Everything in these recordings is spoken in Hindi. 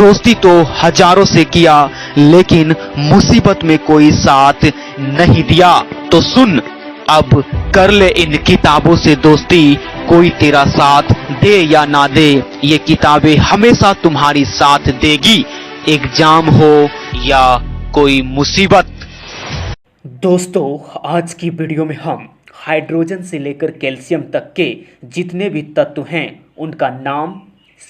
दोस्ती तो हजारों से किया, लेकिन मुसीबत में कोई साथ नहीं दिया। तो सुन, अब कर ले इन किताबों से दोस्ती, कोई तेरा साथ दे या ना दे, ये किताबें हमेशा तुम्हारी साथ देगी, एग्जाम हो या कोई मुसीबत। दोस्तों, आज की वीडियो में हम हाइड्रोजन से लेकर कैल्शियम तक के जितने भी तत्व हैं उनका नाम,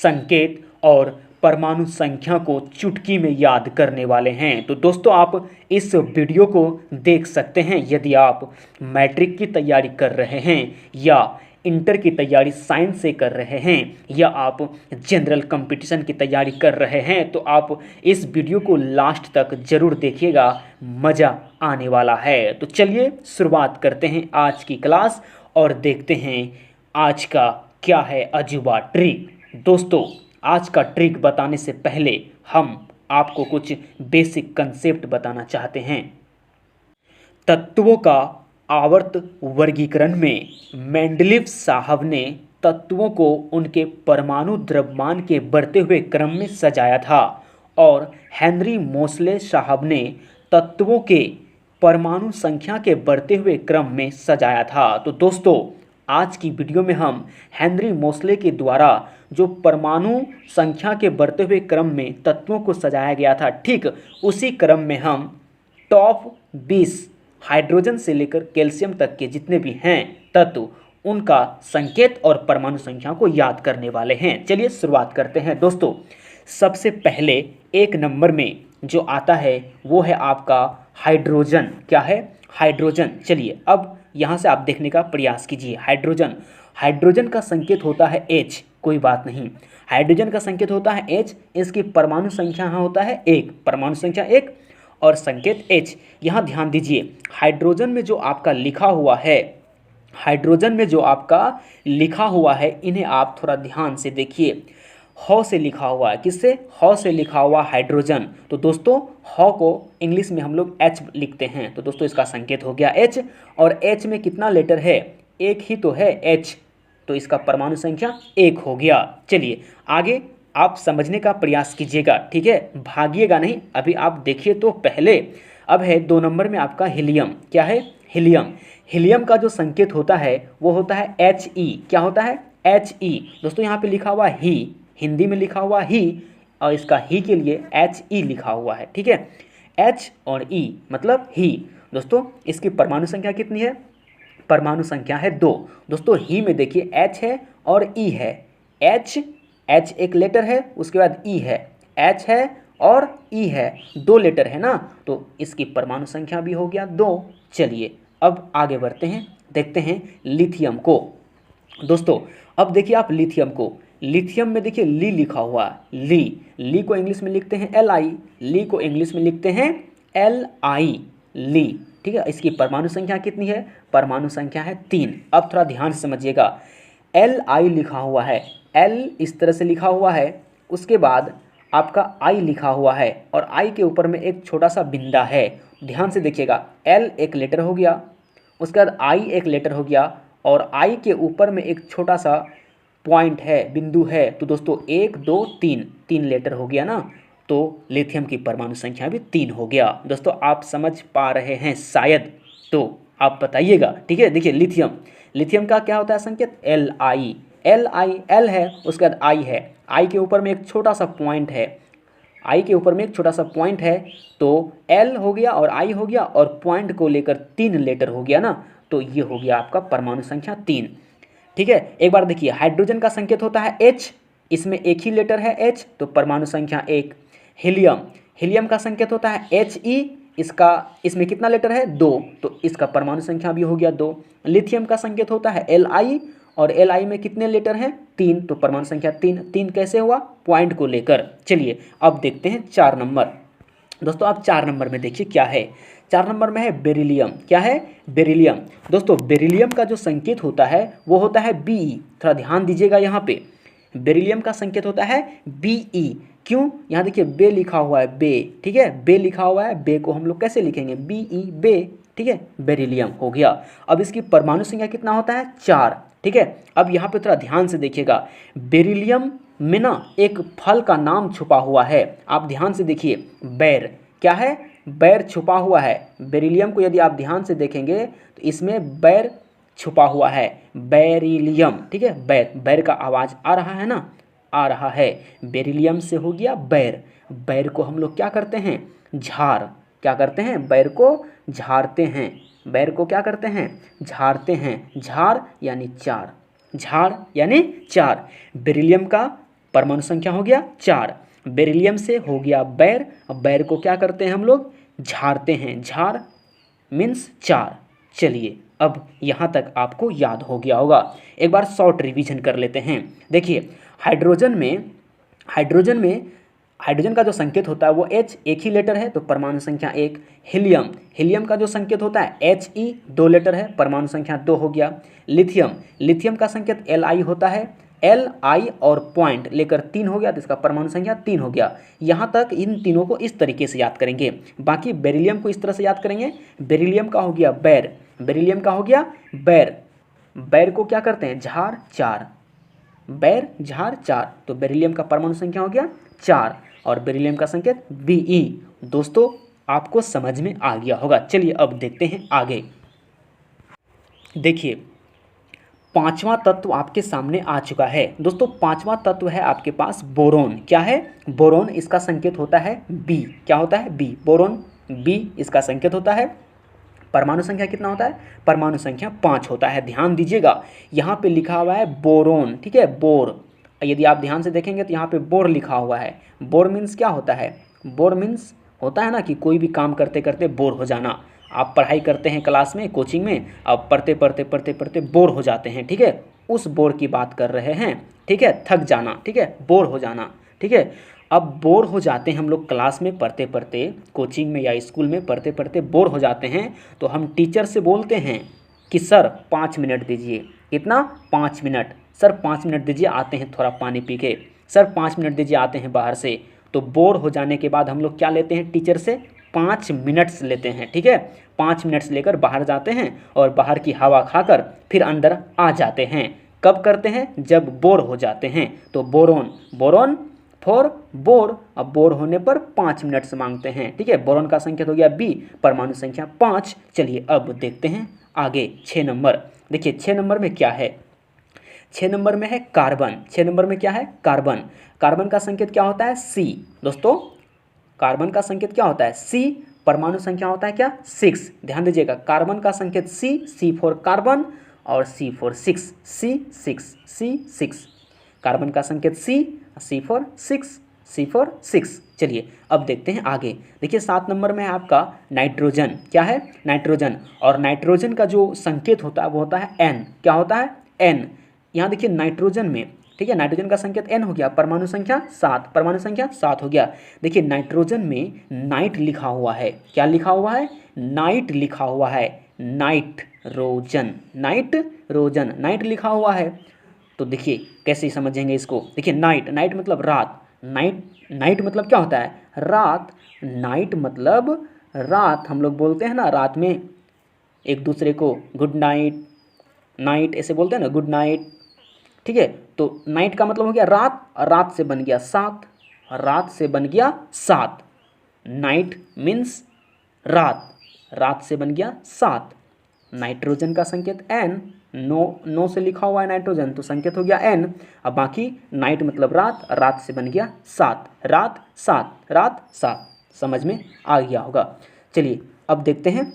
संकेत और परमाणु संख्या को चुटकी में याद करने वाले हैं। तो दोस्तों, आप इस वीडियो को देख सकते हैं यदि आप मैट्रिक की तैयारी कर रहे हैं या इंटर की तैयारी साइंस से कर रहे हैं या आप जनरल कंपटीशन की तैयारी कर रहे हैं, तो आप इस वीडियो को लास्ट तक ज़रूर देखिएगा, मज़ा आने वाला है। तो चलिए शुरुआत करते हैं आज की क्लास और देखते हैं आज का क्या है अजूबा ट्रिक। दोस्तों, आज का ट्रिक बताने से पहले हम आपको कुछ बेसिक कंसेप्ट बताना चाहते हैं। तत्वों का आवर्त वर्गीकरण में मेंडलीव साहब ने तत्वों को उनके परमाणु द्रव्यमान के बढ़ते हुए क्रम में सजाया था और हेनरी मोसले साहब ने तत्वों के परमाणु संख्या के बढ़ते हुए क्रम में सजाया था। तो दोस्तों, आज की वीडियो में हम हेनरी मोसले के द्वारा जो परमाणु संख्या के बढ़ते हुए क्रम में तत्वों को सजाया गया था, ठीक उसी क्रम में हम टॉप 20 हाइड्रोजन से लेकर कैल्शियम तक के जितने भी हैं तत्व, उनका संकेत और परमाणु संख्या को याद करने वाले हैं। चलिए शुरुआत करते हैं। दोस्तों, सबसे पहले एक नंबर में जो आता है वो है आपका हाइड्रोजन। क्या है? हाइड्रोजन। चलिए अब यहाँ से आप देखने का प्रयास कीजिए। हाइड्रोजन, हाइड्रोजन का संकेत होता है H, कोई बात नहीं, हाइड्रोजन का संकेत होता है H, इसकी परमाणु संख्या यहाँ होता है 1, परमाणु संख्या 1 और संकेत H। यहाँ ध्यान दीजिए, हाइड्रोजन में जो आपका लिखा हुआ है, हाइड्रोजन में जो आपका लिखा हुआ है, इन्हें आप थोड़ा ध्यान से देखिए। ह से लिखा हुआ है, किससे? ह से लिखा हुआ हाइड्रोजन। तो दोस्तों, ह को इंग्लिश में हम लोग H लिखते हैं, तो दोस्तों इसका संकेत हो गया H। और H में कितना लेटर है? एक ही तो है H, तो इसका परमाणु संख्या 1 हो गया। चलिए आगे आप समझने का प्रयास कीजिएगा, ठीक है, भागिएगा नहीं, अभी आप देखिए तो पहले। अब है 2 नंबर में आपका हीलियम। क्या है? हीलियम। हीलियम का जो संकेत होता है वो होता है He। क्या होता है? He। दोस्तों यहाँ पे लिखा हुआ ही, हिंदी में लिखा हुआ ही, और इसका ही के लिए He लिखा हुआ है, ठीक है, H और E मतलब ही। दोस्तों इसकी परमाणु संख्या कितनी है? परमाणु संख्या है 2। दोस्तों ही में देखिए H है और E है। H एक लेटर है, उसके बाद E है, H है और E है, 2 लेटर है ना, तो इसकी परमाणु संख्या भी हो गया 2। चलिए अब आगे बढ़ते हैं, देखते हैं लिथियम को। दोस्तों अब देखिए आप लिथियम को, लिथियम में देखिए ली लिखा हुआ है, ली को इंग्लिश में लिखते हैं Li, ली को इंग्लिश में लिखते हैं Li, ली, ठीक है। इसकी परमाणु संख्या कितनी है? परमाणु संख्या है 3। अब थोड़ा ध्यान से समझिएगा, Li लिखा हुआ है, L इस तरह से लिखा हुआ है, उसके बाद आपका I लिखा हुआ है और I के ऊपर में एक छोटा सा बिंदा है। ध्यान से देखिएगा, L एक लेटर हो गया, उसके बाद I एक लेटर हो गया और I के ऊपर में एक छोटा सा पॉइंट है, बिंदु है। तो दोस्तों 1 2 3, 3 लेटर हो गया ना, तो लिथियम की परमाणु संख्या भी 3 हो गया। दोस्तों आप समझ पा रहे हैं शायद, तो आप बताइएगा, ठीक है। देखिए लिथियम, लिथियम का क्या होता है संकेत? Li, L है, उसके बाद I है, I के ऊपर में एक छोटा सा पॉइंट है, I के ऊपर में एक छोटा सा पॉइंट है, तो L हो गया और I हो गया और पॉइंट को लेकर 3 लेटर हो गया ना, तो ये हो गया आपका परमाणु संख्या 3, ठीक है। एक बार देखिए, हाइड्रोजन का संकेत होता है H, इसमें एक ही लेटर है H, तो परमाणु संख्या 1। हीलियम, हीलियम का संकेत होता है He, इसमें कितना लेटर है? 2, तो इसका परमाणु संख्या भी हो गया 2। लिथियम का संकेत होता है Li और Li में कितने लेटर हैं? 3, तो परमाणु संख्या 3। 3 कैसे हुआ? पॉइंट को लेकर। चलिए अब देखते हैं 4 नंबर। दोस्तों आप 4 नंबर में देखिए क्या है। 4 नंबर में है बेरिलियम। क्या है? बेरिलियम। दोस्तों बेरिलियम का जो संकेत होता है वो होता है Be। थोड़ा ध्यान दीजिएगा यहाँ पे, बेरिलियम का संकेत होता है Be। क्यों? यहाँ देखिए बे लिखा हुआ है, बे, ठीक है, बे लिखा हुआ है, बे को हम लोग कैसे लिखेंगे? Be, बे, ठीक है, बेरिलियम हो गया। अब इसकी परमाणु संख्या कितना होता है? 4। ठीक है। अब यहाँ पे थोड़ा ध्यान से देखिएगा, बेरिलियम में ना एक फल का नाम छुपा हुआ है। आप ध्यान से देखिए, बैर, क्या है, बैर छुपा हुआ है। बेरिलियम को यदि आप ध्यान से देखेंगे तो इसमें बैर छुपा हुआ है, बेरिलियम, ठीक है। बैर, बैर का आवाज़ आ रहा है ना, आ रहा है। बेरिलियम से हो गया बैर। बैर को हम लोग क्या करते हैं, झाड़, क्या करते हैं, बैर को झाड़ते हैं। बैर को क्या करते हैं, झाड़ते हैं। झाड़ यानी चार, झाड़ यानी चार। बेरिलियम का परमाणु संख्या हो गया 4, बेरिलियम से हो गया बैर। अब बैर को क्या करते हैं हम लोग, झाड़ते हैं। झाड़ मीन्स 4। चलिए अब यहाँ तक आपको याद हो गया होगा। एक बार शॉर्ट रिवीजन कर लेते हैं। देखिए, हाइड्रोजन में हाइड्रोजन का जो संकेत होता है वो H, एक ही लेटर है तो परमाणु संख्या 1। हीलियम का जो संकेत होता है He, 2 लेटर है, परमाणु संख्या 2 हो गया। लिथियम का संकेत Li होता है, Li और पॉइंट लेकर 3 हो गया तो इसका परमाणु संख्या 3 हो गया। यहाँ तक इन तीनों को इस तरीके से याद करेंगे। बाकी बेरिलियम को इस तरह से याद करेंगे। बेरिलियम का हो गया बैर, बेरिलियम का हो गया बैर। बैर को क्या करते हैं, झाड़ 4, बैर झाड़ 4, तो बेरिलियम का परमाणु संख्या हो गया 4 और बेरिलियम का संकेत Be। दोस्तों आपको समझ में आ गया होगा। चलिए अब देखते हैं आगे। देखिए, 5वां तत्व आपके सामने आ चुका है। दोस्तों 5वां तत्व है आपके पास बोरोन। क्या है, बोरोन, इसका संकेत होता है B। क्या होता है, B, बोरोन B इसका संकेत होता है। परमाणु संख्या कितना होता है, परमाणु संख्या 5 होता है। ध्यान दीजिएगा, यहाँ पे लिखा हुआ है बोरोन, ठीक है, बोर। यदि आप ध्यान से देखेंगे तो यहाँ पे बोर लिखा हुआ है। बोर मीन्स क्या होता है, बोर मीन्स होता है ना कि कोई भी काम करते करते बोर हो जाना। आप पढ़ाई करते हैं क्लास में, कोचिंग में, अब पढ़ते बोर हो जाते हैं, ठीक है, उस बोर की बात कर रहे हैं, ठीक है, थक जाना, ठीक है, बोर हो जाना, ठीक है। अब बोर हो जाते हैं हम लोग क्लास में पढ़ते पढ़ते, कोचिंग में या स्कूल में पढ़ते पढ़ते बोर हो जाते हैं तो हम टीचर से बोलते हैं कि सर 5 मिनट दीजिए। कितना, 5 मिनट। सर 5 मिनट दीजिए, आते हैं थोड़ा पानी पी के। सर 5 मिनट दीजिए, आते हैं बाहर से। तो बोर हो जाने के बाद हम लोग क्या लेते हैं, टीचर से 5 मिनट्स लेते हैं, ठीक है। 5 मिनट्स लेकर बाहर जाते हैं और बाहर की हवा खाकर फिर अंदर आ जाते हैं। कब करते हैं, जब बोर हो जाते हैं। तो बोरोन, बोरोन फॉर बोर। अब बोर होने पर 5 मिनट्स मांगते हैं, ठीक है। बोरोन का संकेत हो गया B, परमाणु संख्या 5। चलिए अब देखते हैं आगे। 6 नंबर, देखिए 6 नंबर में क्या है, 6 नंबर में है कार्बन। 6 नंबर में क्या है, कार्बन। कार्बन का संकेत क्या होता है, C। दोस्तों कार्बन का संकेत क्या होता है, C। परमाणु संख्या होता है क्या, 6। ध्यान दीजिएगा, कार्बन का संकेत C फॉर कार्बन और C फॉर 6, C6। कार्बन का संकेत C फॉर 6। चलिए अब देखते हैं आगे। देखिए 7 नंबर में है आपका नाइट्रोजन। क्या है, नाइट्रोजन। और नाइट्रोजन का जो संकेत होता है वो होता है N। क्या होता है, N। यहाँ देखिए नाइट्रोजन में, ठीक है, नाइट्रोजन का संकेत N हो गया, परमाणु संख्या 7, परमाणु संख्या 7 हो गया। देखिए नाइट्रोजन में नाइट लिखा हुआ है। क्या लिखा हुआ है, नाइट लिखा हुआ है, नाइट्रोजन, नाइट्रोजन, नाइट लिखा हुआ है। तो देखिए कैसे समझेंगे इसको। देखिए नाइट मतलब रात, नाइट मतलब क्या होता है, रात। नाइट मतलब रात। हम लोग बोलते हैं ना रात में एक दूसरे को गुड नाइट, नाइट ऐसे बोलते हैं ना, गुड नाइट, ठीक है। तो नाइट का मतलब हो गया रात, रात से बन गया 7, रात से बन गया 7। नाइट मीन्स रात, रात से बन गया 7। नाइट्रोजन का संकेत N, नो से लिखा हुआ है नाइट्रोजन तो संकेत हो गया N। अब बाकी नाइट मतलब रात, रात से बन गया 7, रात 7। समझ में आ गया होगा। चलिए अब देखते हैं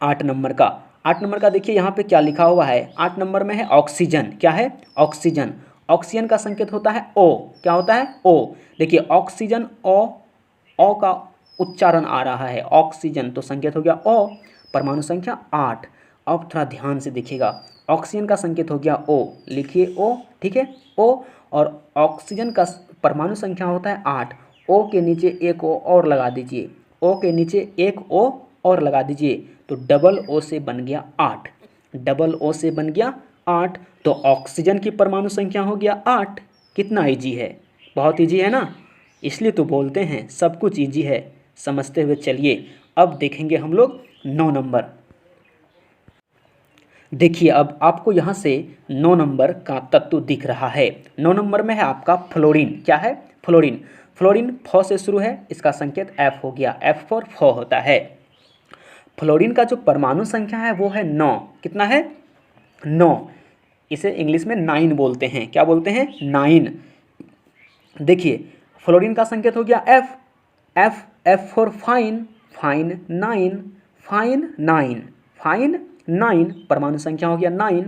8 नंबर का। 8 नंबर का देखिए यहाँ पे क्या लिखा हुआ है। 8 नंबर में है ऑक्सीजन। क्या है, ऑक्सीजन। ऑक्सीजन का संकेत होता है O। क्या होता है, O। देखिए ऑक्सीजन, O का उच्चारण आ रहा है, ऑक्सीजन, तो संकेत हो गया O, परमाणु संख्या 8। अब थोड़ा ध्यान से देखिएगा, ऑक्सीजन का संकेत हो गया O, लिखिए O, ठीक है, O। और ऑक्सीजन का परमाणु संख्या होता है 8। O के नीचे एक O और लगा दीजिए, O के नीचे एक O और लगा दीजिए, तो डबल O से बन गया 8, डबल O से बन गया 8। तो ऑक्सीजन की परमाणु संख्या हो गया 8। कितना ईजी है, बहुत ईजी है ना, इसलिए तो बोलते हैं सब कुछ ईजी है। समझते हुए चलिए अब देखेंगे हम लोग 9 नंबर। देखिए अब आपको यहाँ से 9 नंबर का तत्व दिख रहा है। 9 नंबर में है आपका फ्लोरीन। क्या है? फ्लोरीन। फ्लोरीन फ से शुरू है, इसका संकेत F हो गया, F फॉर फ होता है। फ्लोरीन का जो परमाणु संख्या है वो है 9। कितना है? 9। इसे इंग्लिश में 9 बोलते हैं। क्या बोलते हैं? 9। देखिए फ्लोरीन का संकेत हो गया F, F, F for fine, fine 9, fine 9, fine 9, परमाणु संख्या हो गया 9।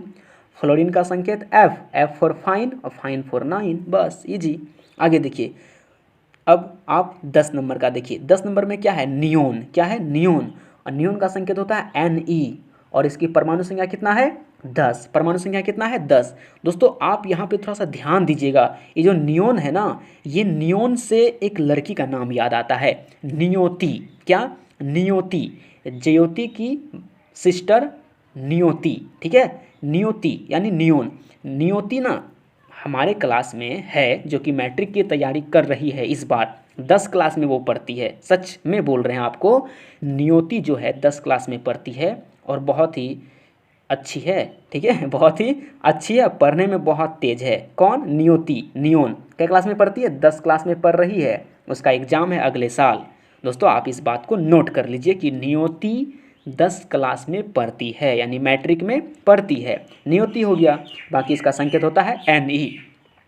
फ्लोरीन का संकेत F, F फॉर फाइन और फाइन फॉर 9, बस इजी। आगे देखिए, अब आप 10 नंबर का देखिए। 10 नंबर में क्या है? नियोन। क्या है? नियोन। और नियोन का संकेत होता है Ne और इसकी परमाणु संख्या कितना है? 10। परमाणु संख्या कितना है? 10। दोस्तों आप यहाँ पे थोड़ा सा ध्यान दीजिएगा, ये जो नियोन है ना, ये नियोन से एक लड़की का नाम याद आता है, नियोति। क्या? नियोति। जयोति की सिस्टर नियोति। ठीक है, नियोति यानी नियोन। नियोति ना हमारे क्लास में है, जो कि मैट्रिक की तैयारी कर रही है इस बार, 10 क्लास में वो पढ़ती है। सच में बोल रहे हैं आपको, नियोति जो है 10 क्लास में पढ़ती है और बहुत ही अच्छी है। ठीक है, बहुत ही अच्छी है, पढ़ने में बहुत तेज है। कौन? नियोति। नियोन क्या क्लास में पढ़ती है? 10 क्लास में पढ़ रही है। उसका एग्जाम है अगले साल। दोस्तों आप इस बात को नोट कर लीजिए कि नियोति 10 क्लास में पढ़ती है, यानी मैट्रिक में पढ़ती है। नियोति हो गया, बाकी इसका संकेत होता है Ne।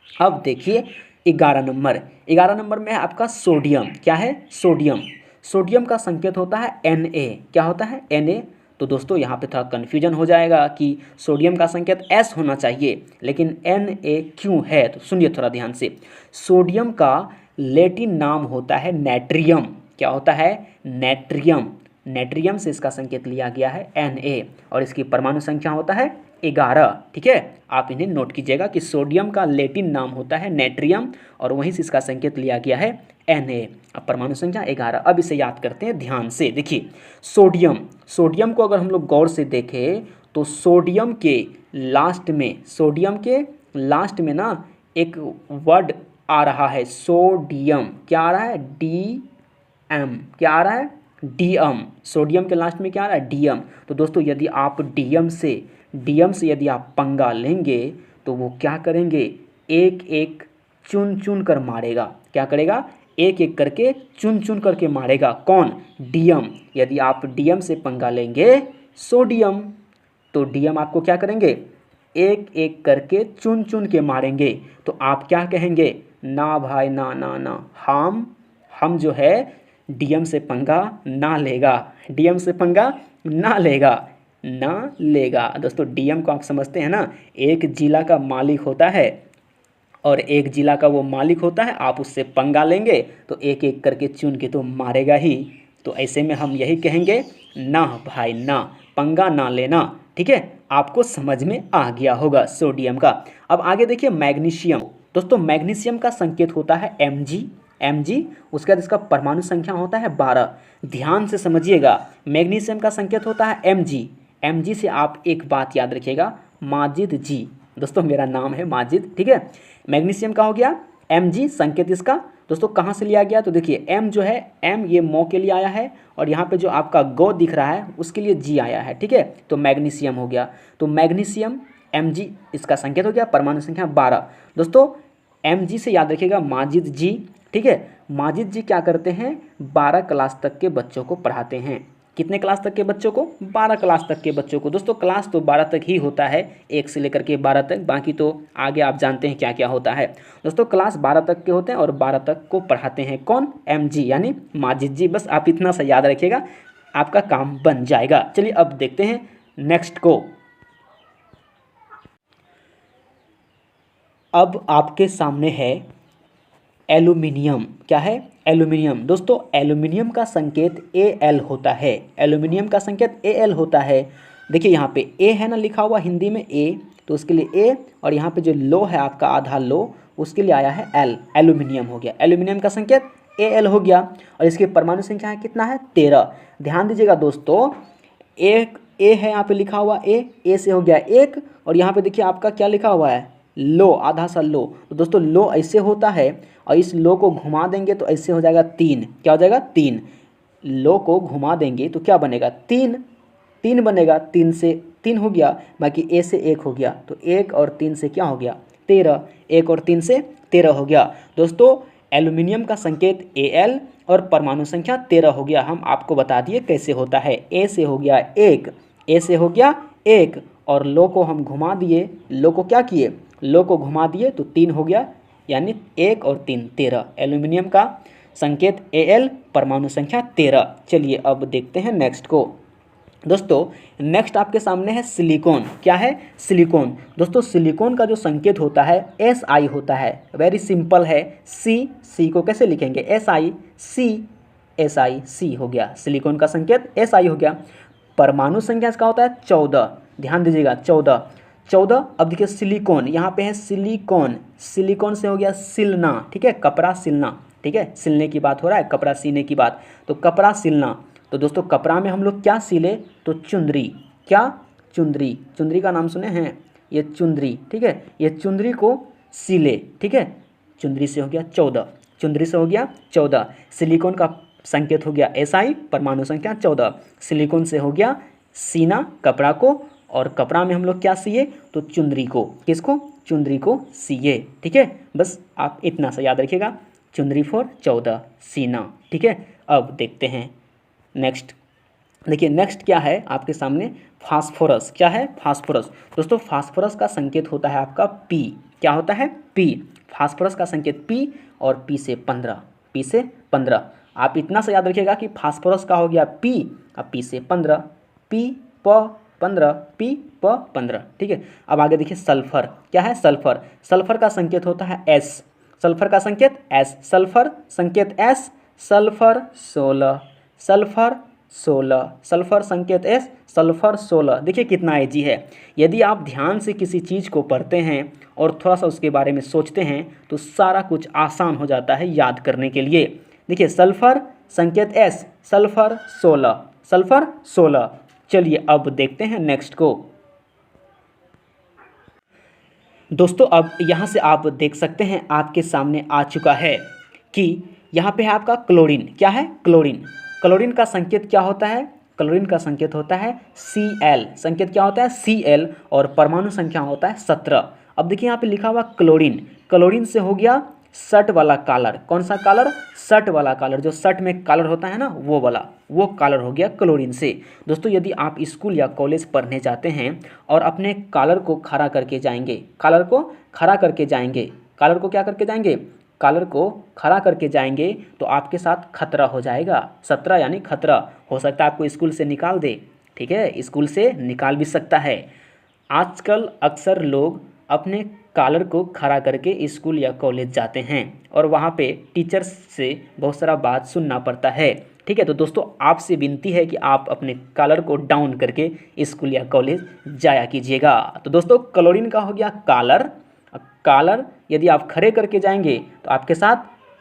अब देखिए 11 नंबर। 11 नंबर में है आपका सोडियम। क्या है? सोडियम। सोडियम का संकेत होता है Na। क्या होता है? Na। तो दोस्तों यहाँ पे थोड़ा कन्फ्यूजन हो जाएगा कि सोडियम का संकेत S होना चाहिए, लेकिन Na क्यों है? तो सुनिए थोड़ा ध्यान से। सोडियम का लैटिन नाम होता है नेट्रियम। क्या होता है? नेट्रियम। नेट्रियम से इसका संकेत लिया गया है Na और इसकी परमाणु संख्या होता है 11। ठीक है, आप इन्हें नोट कीजिएगा कि सोडियम का लैटिन नाम होता है नेट्रियम और वहीं से इसका संकेत लिया गया है Na। अब परमाणु संख्या 11। अब इसे याद करते हैं ध्यान से। देखिए सोडियम, सोडियम को अगर हम लोग गौर से देखें तो सोडियम के लास्ट में ना एक वर्ड आ रहा है, सोडियम। क्या आ रहा है? DM। क्या आ रहा है? DM। सोडियम के लास्ट में क्या आ रहा है? DM। तो दोस्तों यदि आप DM से यदि आप पंगा लेंगे तो वो क्या करेंगे? एक एक चुन चुन कर मारेगा। क्या करेगा? एक एक करके चुन चुन करके मारेगा। कौन? DM। यदि आप DM से पंगा लेंगे सोडियम, तो DM आपको क्या करेंगे? एक एक करके चुन चुन के मारेंगे। तो आप क्या कहेंगे? ना भाई ना ना ना, हम जो है DM से पंगा ना लेगा, DM से पंगा ना लेगा। दोस्तों DM को आप समझते हैं ना, एक जिला का मालिक होता है और एक जिला का वो मालिक होता है, आप उससे पंगा लेंगे तो एक एक करके चुन के तो मारेगा ही। तो ऐसे में हम यही कहेंगे, ना भाई ना, पंगा ना लेना। ठीक है, आपको समझ में आ गया होगा सोडियम का। अब आगे देखिए मैग्नीशियम। दोस्तों मैग्नीशियम का संकेत होता है Mg। उसके बाद इसका परमाणु संख्या होता है 12। ध्यान से समझिएगा, मैग्नीशियम का संकेत होता है Mg से आप एक बात याद रखिएगा, माजिद जी। दोस्तों मेरा नाम है माजिद। ठीक है, मैग्नीशियम का हो गया Mg, संकेत इसका दोस्तों कहाँ से लिया गया? तो देखिए M जो है, M ये मो के लिए आया है और यहाँ पे जो आपका गो दिख रहा है उसके लिए G आया है। ठीक है, तो मैग्नीशियम हो गया। तो मैग्नीशियम Mg इसका संकेत हो गया, परमाणु संख्या 12। दोस्तों Mg से याद रखिएगा माजिद जी। ठीक है, माजिद जी क्या करते हैं? 12 क्लास तक के बच्चों को पढ़ाते हैं। कितने क्लास तक के बच्चों को? 12 क्लास तक के बच्चों को। दोस्तों क्लास तो 12 तक ही होता है, 1 से लेकर के 12 तक, बाकी तो आगे आप जानते हैं क्या क्या होता है। दोस्तों क्लास 12 तक के होते हैं और 12 तक को पढ़ाते हैं कौन? Mg यानी माजिद जी। बस आप इतना सा याद रखिएगा, आपका काम बन जाएगा। चलिए अब देखते हैं नेक्स्ट को। अब आपके सामने है एल्यूमिनियम। क्या है? एल्यूमिनियम। दोस्तों एल्यूमिनियम का संकेत Al होता है। एल्यूमिनियम का संकेत Al होता है। देखिए यहाँ पे A है ना लिखा हुआ हिंदी में A, तो उसके लिए A, और यहाँ पे जो लो है आपका आधा लो, उसके लिए आया है L। एल्यूमिनियम हो गया। एल्यूमिनियम का संकेत Al हो गया और इसकी परमाणु संख्या है कितना है? 13। ध्यान दीजिएगा दोस्तों, एक A है यहाँ पे लिखा हुआ A से हो गया 1 और यहाँ पे देखिए आपका क्या लिखा हुआ है? लो, आधा सा लो। तो दोस्तों लो ऐसे होता है और इस लो को घुमा देंगे तो ऐसे हो जाएगा 3। क्या हो जाएगा? 3। लो को घुमा देंगे तो क्या बनेगा? 3 बनेगा। 3 से 3 हो गया, बाकी ए से 1 हो गया, तो 1 और 3 से क्या हो गया 13, 1 और 3 से 13 हो गया। दोस्तों एल्यूमिनियम का संकेत Al और परमाणु संख्या 13 हो गया। हम आपको बता दिए कैसे होता है। ए से हो गया 1, ए से हो गया 1 और लो को हम घुमा दिए, लो को क्या किए, लो को घुमा दिए तो 3 हो गया, यानी 1 और 3 13। एल्यूमिनियम का संकेत Al, परमाणु संख्या 13। चलिए अब देखते हैं नेक्स्ट को। दोस्तों नेक्स्ट आपके सामने है सिलिकॉन। क्या है सिलिकॉन। दोस्तों सिलिकॉन का जो संकेत होता है Si होता है। वेरी सिंपल है, सी को कैसे लिखेंगे Si हो गया। सिलिकॉन का संकेत Si हो गया। परमाणु संख्या इसका होता है 14, ध्यान दीजिएगा 14। अब देखिए सिलिकॉन, यहाँ पे है सिलिकॉन, सिलिकॉन से हो गया सिलना, ठीक है, कपड़ा सिलना, ठीक है, सिलने की बात हो रहा है, कपड़ा सीने की बात, तो कपड़ा सिलना। तो दोस्तों कपड़ा में हम लोग क्या सिले, तो चुंदरी, क्या चुंदरी, चुंदरी का नाम सुने हैं, ये चुंदरी, ठीक है, ये चुंदरी को सिले, ठीक है, चुंदरी से हो गया 14, चुंदरी से हो गया 14। सिलिकॉन का संकेत हो गया Si, परमाणु संख्या 14। सिलिकॉन से हो गया सीना, कपड़ा को, और कपड़ा में हम लोग क्या सिए, तो चुंदरी को, किसको, चुंदरी को सिए, ठीक है। बस आप इतना सा याद रखिएगा, चुंदरी फॉर 14, सीना, ठीक है। अब देखते हैं नेक्स्ट। देखिए नेक्स्ट क्या है आपके सामने, फास्फोरस। क्या है फास्फोरस। दोस्तों फास्फोरस का संकेत होता है आपका P। क्या होता है P। फास्फोरस का संकेत P और P से 15, P से 15। आप इतना सा याद रखिएगा कि फास्फोरस का हो गया P और P से 15, P प 15, P प 15, ठीक है। अब आगे देखिए सल्फर। क्या है सल्फर। सल्फर का संकेत होता है S। सल्फर का संकेत S, सल्फर संकेत S, सल्फर 16, सल्फर 16, सल्फर संकेत S, सल्फर 16। देखिए कितना इजी है। यदि आप ध्यान से किसी चीज़ को पढ़ते हैं और थोड़ा सा उसके बारे में सोचते हैं तो सारा कुछ आसान हो जाता है याद करने के लिए। देखिए सल्फर संकेत S, सल्फर 16, सल्फर 16। चलिए अब देखते हैं नेक्स्ट को। दोस्तों अब यहाँ से आप देख सकते हैं आपके सामने आ चुका है कि यहाँ पे है आपका क्लोरीन। क्या है क्लोरीन। क्लोरीन का संकेत क्या होता है, क्लोरीन का संकेत होता है Cl। संकेत क्या होता है Cl और परमाणु संख्या होता है 17। अब देखिए यहाँ पे लिखा हुआ क्लोरीन, क्लोरीन से हो गया शर्ट वाला कलर। कौन सा कलर, शर्ट वाला कलर, जो शर्ट में कलर होता है ना वो वाला, वो कलर हो गया क्लोरीन से। दोस्तों यदि आप स्कूल या कॉलेज पढ़ने जाते हैं और अपने कलर को खड़ा करके जाएंगे, कलर को खड़ा करके जाएंगे, कलर को क्या करके जाएंगे, कलर को खड़ा करके जाएंगे तो आपके साथ खतरा हो जाएगा। 17 यानी खतरा। हो सकता है आपको स्कूल से निकाल दे, ठीक है, स्कूल से निकाल भी सकता है। आजकल अक्सर लोग अपने कॉलर को खड़ा करके स्कूल या कॉलेज जाते हैं और वहाँ पे टीचर्स से बहुत सारा बात सुनना पड़ता है, ठीक है। तो दोस्तों आपसे विनती है कि आप अपने कॉलर को डाउन करके स्कूल या कॉलेज जाया कीजिएगा। तो दोस्तों क्लोरीन का हो गया कॉलर, कॉलर यदि आप खड़े करके जाएंगे तो आपके साथ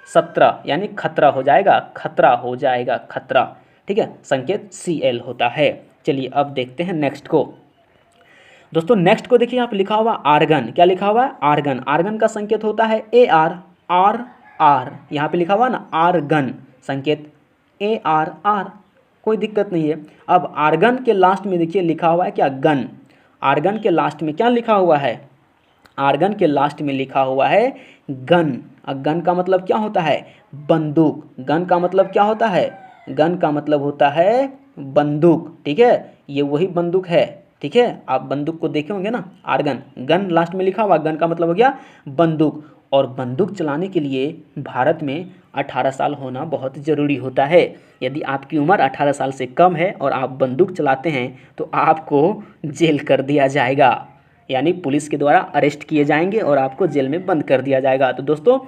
17 यानी खतरा हो जाएगा, खतरा हो जाएगा, खतरा, ठीक है। संकेत Cl होता है। चलिए अब देखते हैं नेक्स्ट को। दोस्तों नेक्स्ट को देखिए यहाँ पे लिखा हुआ आर्गन। क्या लिखा हुआ है आर्गन। आर्गन का संकेत होता है Ar, आर, यहाँ पे लिखा हुआ ना आर्गन, संकेत AR, कोई दिक्कत नहीं है। अब आर्गन के लास्ट में देखिए लिखा हुआ है क्या गन। आर्गन के लास्ट में क्या लिखा हुआ है, आर्गन के लास्ट में लिखा हुआ है गन। गन का मतलब क्या होता है, बंदूक। गन का मतलब क्या होता है, गन का मतलब होता है बंदूक, ठीक है, ये वही बंदूक है, ठीक है। आप बंदूक को देखे होंगे ना, आर्गन, गन लास्ट में लिखा हुआ, गन का मतलब हो गया बंदूक। और बंदूक चलाने के लिए भारत में 18 साल होना बहुत ज़रूरी होता है। यदि आपकी उम्र 18 साल से कम है और आप बंदूक चलाते हैं तो आपको जेल कर दिया जाएगा, यानी पुलिस के द्वारा अरेस्ट किए जाएंगे और आपको जेल में बंद कर दिया जाएगा। तो दोस्तों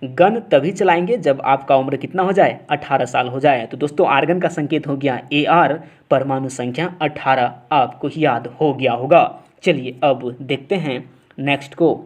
गन तभी चलाएंगे जब आपका उम्र कितना हो जाए, 18 साल हो जाए। तो दोस्तों आर्गन का संकेत हो गया AR, परमाणु संख्या 18, आपको याद हो गया होगा। चलिए अब देखते हैं नेक्स्ट को।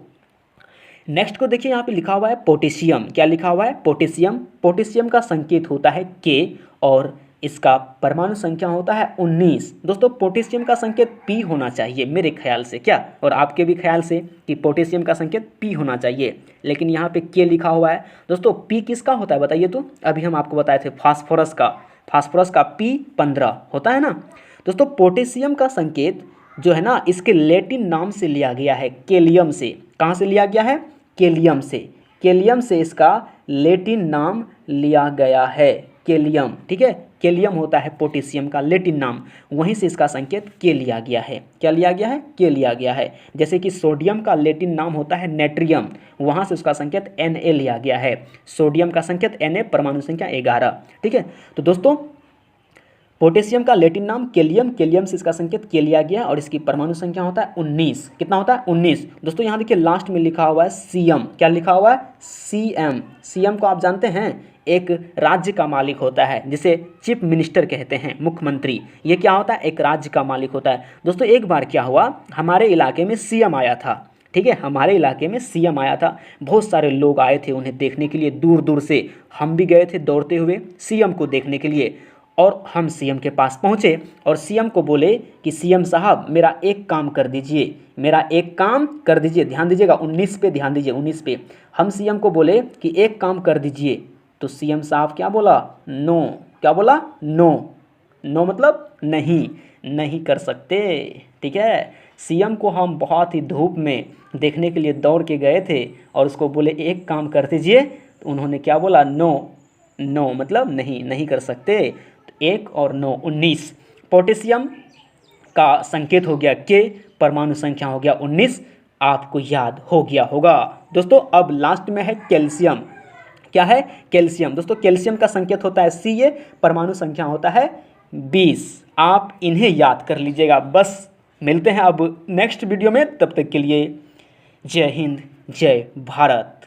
नेक्स्ट को देखिए यहाँ पे लिखा हुआ है पोटेशियम। क्या लिखा हुआ है, पोटेशियम। पोटेशियम का संकेत होता है K और इसका परमाणु संख्या होता है 19। दोस्तों पोटेशियम का संकेत P होना चाहिए मेरे ख्याल से, क्या और आपके भी ख्याल से कि पोटेशियम का संकेत P होना चाहिए, लेकिन यहाँ पे K लिखा हुआ है। दोस्तों P किसका होता है बताइए तो, अभी हम आपको बताए थे फास्फोरस का। फास्फोरस का P 15 होता है ना। दोस्तों पोटेशियम का संकेत जो है ना इसके लैटिन नाम से लिया गया है, केलियम से। कहाँ से लिया गया है? केलियम से। केलियम से इसका लैटिन नाम लिया गया है, केलियम। ठीक है, केलियम होता है पोटेशियम का लैटिन नाम, वहीं से इसका संकेत के लिया गया है। क्या लिया गया है? के लिया गया है। जैसे कि सोडियम का लैटिन नाम होता है नेट्रियम, वहाँ से उसका संकेत Na लिया गया है। सोडियम का संकेत Na, परमाणु संख्या 11। ठीक है, तो दोस्तों पोटेशियम का लैटिन नाम केलियम, केलियम से इसका संकेत के लिया गया और इसकी परमाणु संख्या होता है 19। कितना होता है? 19। दोस्तों यहाँ देखिए लास्ट में लिखा हुआ है सीएम। क्या लिखा हुआ है? सीएम। सीएम को आप जानते हैं, एक राज्य का मालिक होता है जिसे चीफ मिनिस्टर कहते हैं, मुख्यमंत्री। ये क्या होता है? एक राज्य का मालिक होता है। दोस्तों एक बार क्या हुआ, हमारे इलाके में सीएम आया था। ठीक है, हमारे इलाके में सीएम आया था, बहुत सारे लोग आए थे उन्हें देखने के लिए, दूर दूर से। हम भी गए थे दौड़ते हुए सीएम को देखने के लिए, और हम सीएम के पास पहुंचे और सीएम को बोले कि सीएम साहब मेरा एक काम कर दीजिए, मेरा एक काम कर दीजिए। ध्यान दीजिएगा, 19 पे ध्यान दीजिए, 19 पे। हम सीएम को बोले कि एक काम कर दीजिए, तो सीएम साहब क्या बोला? नो। क्या बोला? नो। नो मतलब नहीं, नहीं कर सकते। ठीक है, सीएम को हम बहुत ही धूप में देखने के लिए दौड़ के गए थे और उसको बोले एक काम कर दीजिए, तो उन्होंने क्या बोला? नो। नो मतलब नहीं, नहीं कर सकते। तो 1 और 9 19। पोटेशियम का संकेत हो गया के, परमाणु संख्या हो गया 19। आपको याद हो गया होगा। दोस्तों अब लास्ट में है कैल्शियम। क्या है? कैल्शियम। दोस्तों कैल्शियम का संकेत होता है Ca, परमाणु संख्या होता है 20। आप इन्हें याद कर लीजिएगा। बस मिलते हैं अब नेक्स्ट वीडियो में, तब तक के लिए जय हिंद, जय भारत।